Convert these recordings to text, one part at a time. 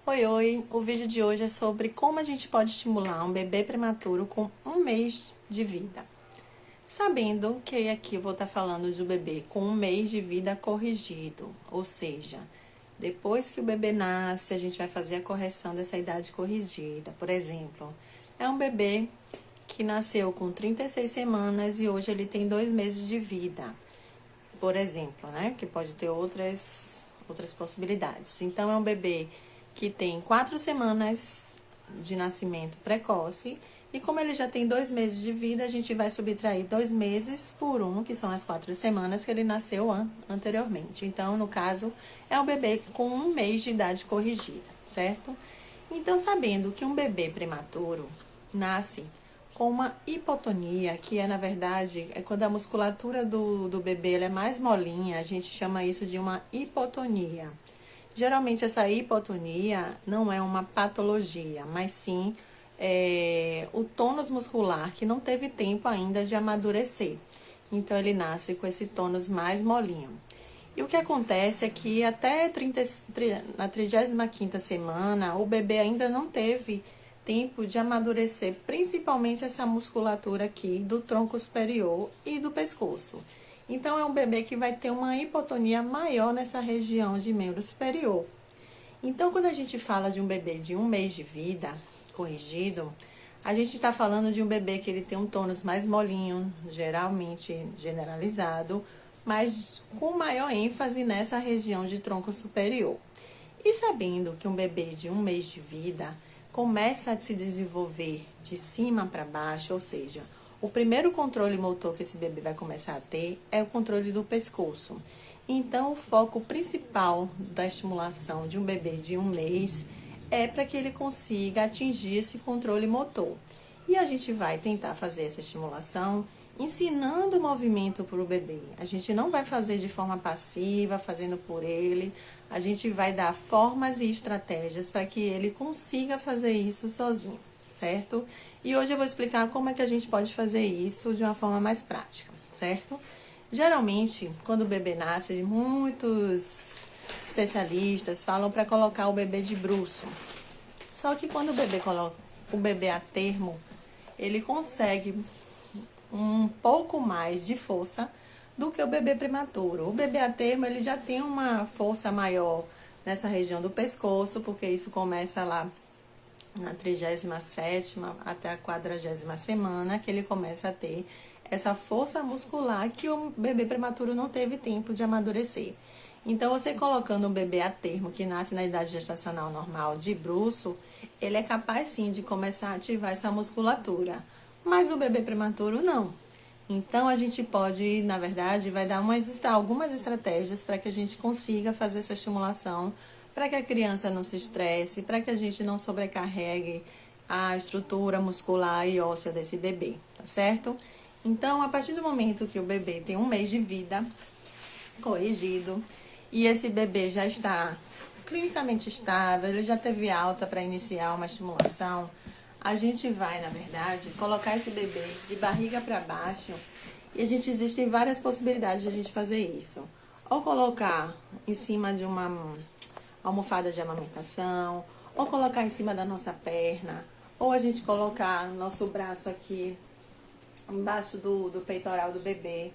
Oi, oi! O vídeo de hoje é sobre como a gente pode estimular um bebê prematuro com 1 mês de vida. Sabendo que aqui eu vou estar falando de um bebê com 1 mês de vida corrigido, ou seja, depois que o bebê nasce, a gente vai fazer a correção dessa idade corrigida. Por exemplo, é um bebê que nasceu com 36 semanas e hoje ele tem 2 meses de vida, por exemplo, né? Que pode ter outras possibilidades. Então, é um bebê que tem 4 semanas de nascimento precoce. E como ele já tem 2 meses de vida, a gente vai subtrair 2 meses por 1, que são as 4 semanas que ele nasceu anteriormente. Então, no caso, é um bebê com 1 mês de idade corrigida, certo? Então, sabendo que um bebê prematuro nasce com uma hipotonia, que é, na verdade, é quando a musculatura do bebê ela é mais molinha, a gente chama isso de uma hipotonia. Geralmente, essa hipotonia não é uma patologia, mas sim o tônus muscular que não teve tempo ainda de amadurecer. Então, ele nasce com esse tônus mais molinho. E o que acontece é que até na 35ª semana, o bebê ainda não teve tempo de amadurecer, principalmente essa musculatura aqui do tronco superior e do pescoço. Então, é um bebê que vai ter uma hipotonia maior nessa região de membro superior. Então, quando a gente fala de um bebê de 1 mês de vida corrigido, a gente está falando de um bebê que ele tem um tônus mais molinho, geralmente generalizado, mas com maior ênfase nessa região de tronco superior. E sabendo que um bebê de 1 mês de vida começa a se desenvolver de cima para baixo, ou seja, o primeiro controle motor que esse bebê vai começar a ter é o controle do pescoço. Então, o foco principal da estimulação de um bebê de 1 mês é para que ele consiga atingir esse controle motor. E a gente vai tentar fazer essa estimulação ensinando o movimento para o bebê. A gente não vai fazer de forma passiva, fazendo por ele. A gente vai dar formas e estratégias para que ele consiga fazer isso sozinho, certo? E hoje eu vou explicar como é que a gente pode fazer isso de uma forma mais prática, certo? Geralmente, quando o bebê nasce, muitos especialistas falam para colocar o bebê de bruço. Só que quando o bebê coloca o bebê a termo, ele consegue um pouco mais de força do que o bebê prematuro. O bebê a termo, ele já tem uma força maior nessa região do pescoço, porque isso começa lá na 37ª até a 40ª semana, que ele começa a ter essa força muscular que o bebê prematuro não teve tempo de amadurecer. Então, você colocando um bebê a termo que nasce na idade gestacional normal de bruço, ele é capaz sim de começar a ativar essa musculatura. Mas o bebê prematuro não. Então, a gente pode, na verdade, vai dar algumas estratégias para que a gente consiga fazer essa estimulação, para que a criança não se estresse, para que a gente não sobrecarregue a estrutura muscular e óssea desse bebê, tá certo? Então, a partir do momento que o bebê tem 1 mês de vida corrigido e esse bebê já está clinicamente estável, ele já teve alta para iniciar uma estimulação, a gente vai, na verdade, colocar esse bebê de barriga para baixo e existem várias possibilidades de a gente fazer isso. Ou colocar em cima de uma almofada de amamentação, ou colocar em cima da nossa perna, ou a gente colocar nosso braço aqui embaixo do peitoral do bebê,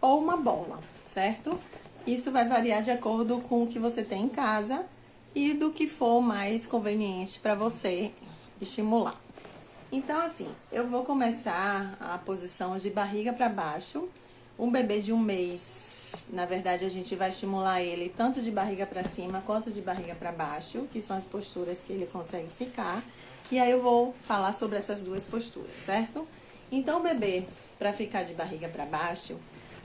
ou uma bola, certo? Isso vai variar de acordo com o que você tem em casa e do que for mais conveniente para você estimular. Então, assim, eu vou começar a posição de barriga para baixo. Um bebê de 1 mês, na verdade, a gente vai estimular ele tanto de barriga para cima quanto de barriga para baixo, que são as posturas que ele consegue ficar. E aí eu vou falar sobre essas duas posturas, certo? Então, o bebê, para ficar de barriga para baixo,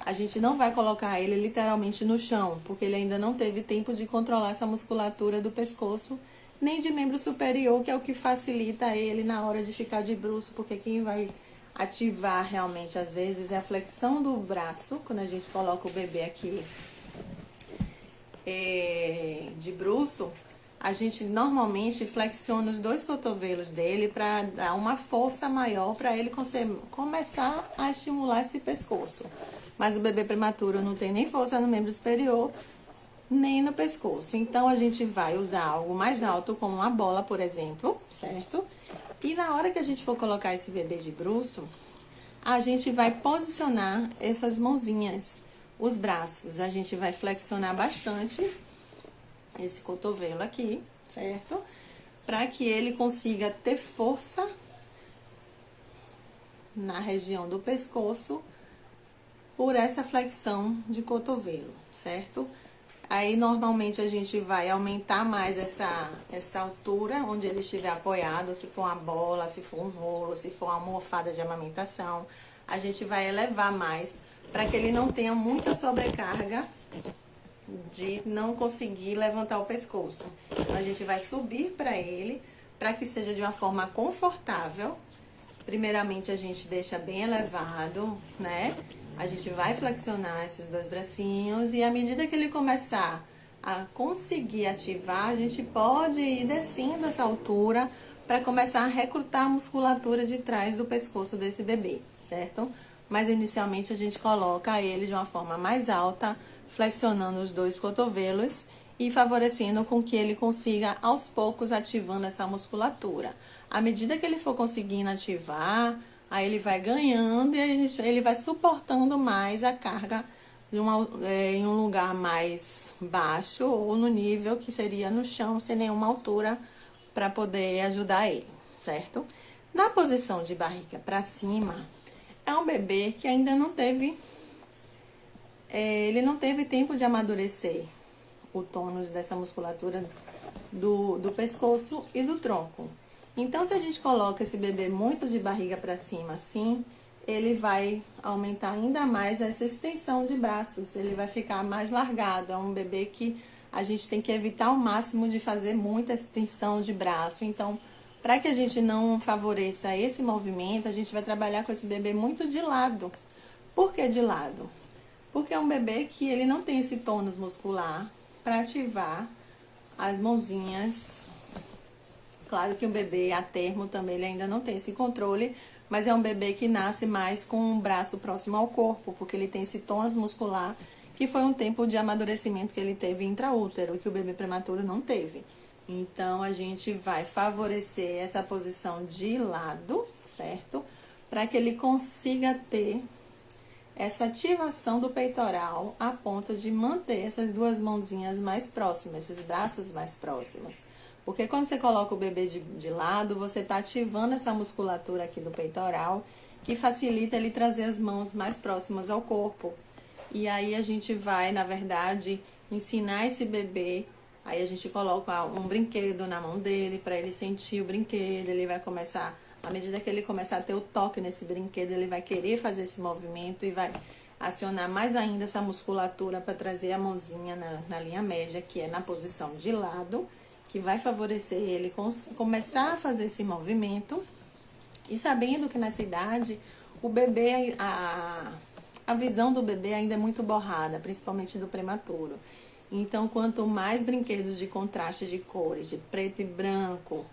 a gente não vai colocar ele literalmente no chão, porque ele ainda não teve tempo de controlar essa musculatura do pescoço, nem de membro superior, que é o que facilita ele na hora de ficar de bruço, porque quem vai ativar realmente, às vezes, é a flexão do braço, quando a gente coloca o bebê aqui de bruço, a gente normalmente flexiona os 2 cotovelos dele para dar uma força maior para ele começar a estimular esse pescoço. Mas o bebê prematuro não tem nem força no membro superior nem no pescoço. Então, a gente vai usar algo mais alto, como uma bola, por exemplo, certo? E na hora que a gente for colocar esse bebê de bruço, a gente vai posicionar essas mãozinhas, os braços. A gente vai flexionar bastante esse cotovelo aqui, certo? Para que ele consiga ter força na região do pescoço por essa flexão de cotovelo, certo? Aí, normalmente, a gente vai aumentar mais essa altura, onde ele estiver apoiado, se for uma bola, se for um rolo, se for uma almofada de amamentação. A gente vai elevar mais, para que ele não tenha muita sobrecarga de não conseguir levantar o pescoço. Então, a gente vai subir para ele, para que seja de uma forma confortável. Primeiramente, a gente deixa bem elevado, né? A gente vai flexionar esses dois bracinhos e à medida que ele começar a conseguir ativar, a gente pode ir descendo essa altura para começar a recrutar a musculatura de trás do pescoço desse bebê, certo? Mas inicialmente a gente coloca ele de uma forma mais alta, flexionando os dois cotovelos e favorecendo com que ele consiga aos poucos ativando essa musculatura. À medida que ele for conseguindo ativar, aí ele vai ganhando e ele vai suportando mais a carga em um lugar mais baixo ou no nível que seria no chão, sem nenhuma altura, para poder ajudar ele, certo? Na posição de barriga para cima, é um bebê que ainda não teve, ele não teve tempo de amadurecer o tônus dessa musculatura do pescoço e do tronco. Então, se a gente coloca esse bebê muito de barriga para cima, assim, ele vai aumentar ainda mais essa extensão de braços, ele vai ficar mais largado. É um bebê que a gente tem que evitar ao máximo de fazer muita extensão de braço. Então, para que a gente não favoreça esse movimento, a gente vai trabalhar com esse bebê muito de lado. Por que de lado? Porque é um bebê que ele não tem esse tônus muscular para ativar as mãozinhas. Claro que um bebê a termo também ele ainda não tem esse controle, mas é um bebê que nasce mais com o braço próximo ao corpo, porque ele tem esse tônus muscular, que foi um tempo de amadurecimento que ele teve intraútero, que o bebê prematuro não teve. Então, a gente vai favorecer essa posição de lado, certo? Para que ele consiga ter essa ativação do peitoral a ponto de manter essas duas mãozinhas mais próximas, esses braços mais próximos. Porque quando você coloca o bebê de lado, você está ativando essa musculatura aqui do peitoral, que facilita ele trazer as mãos mais próximas ao corpo. E aí a gente vai, na verdade, ensinar esse bebê. Aí a gente coloca um brinquedo na mão dele para ele sentir o brinquedo. Ele vai começar, à medida que ele começar a ter o toque nesse brinquedo, ele vai querer fazer esse movimento e vai acionar mais ainda essa musculatura para trazer a mãozinha na linha média, que é na posição de lado, que vai favorecer ele começar a fazer esse movimento. E sabendo que nessa idade, o bebê, a visão do bebê ainda é muito borrada, principalmente do prematuro. Então, quanto mais brinquedos de contraste de cores, de preto e branco,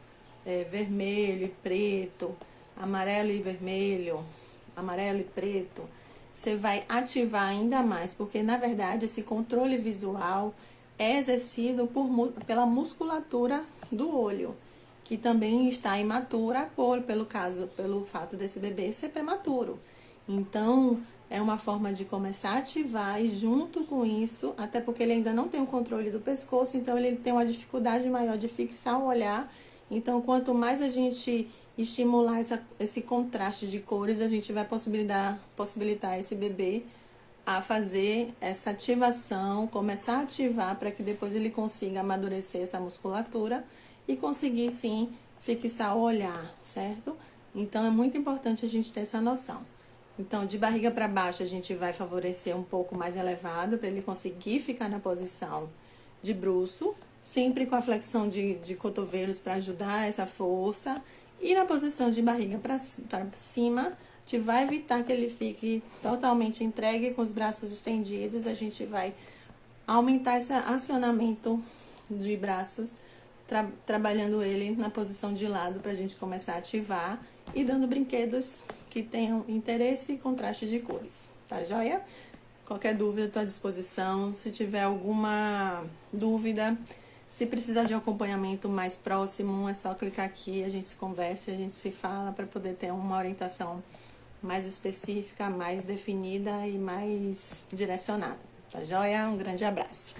vermelho e preto, amarelo e vermelho, amarelo e preto, você vai ativar ainda mais, porque na verdade esse controle visual é exercido pela musculatura do olho, que também está imatura pelo fato desse bebê ser prematuro. Então, é uma forma de começar a ativar e junto com isso, até porque ele ainda não tem o controle do pescoço, então ele tem uma dificuldade maior de fixar o olhar. Então, quanto mais a gente estimular esse contraste de cores, a gente vai possibilitar esse bebê a fazer essa ativação, começar a ativar para que depois ele consiga amadurecer essa musculatura e conseguir sim fixar o olhar, certo? Então é muito importante a gente ter essa noção. Então, de barriga para baixo, a gente vai favorecer um pouco mais elevado para ele conseguir ficar na posição de bruço, sempre com a flexão de cotovelos para ajudar essa força. E na posição de barriga para cima, a gente vai evitar que ele fique totalmente entregue com os braços estendidos. A gente vai aumentar esse acionamento de braços, trabalhando ele na posição de lado para a gente começar a ativar e dando brinquedos que tenham interesse e contraste de cores, tá joia? Qualquer dúvida, estou à disposição. Se tiver alguma dúvida, se precisar de um acompanhamento mais próximo, é só clicar aqui, a gente se conversa, a gente se fala para poder ter uma orientação mais específica, mais definida e mais direcionada. Tá joia? Um grande abraço.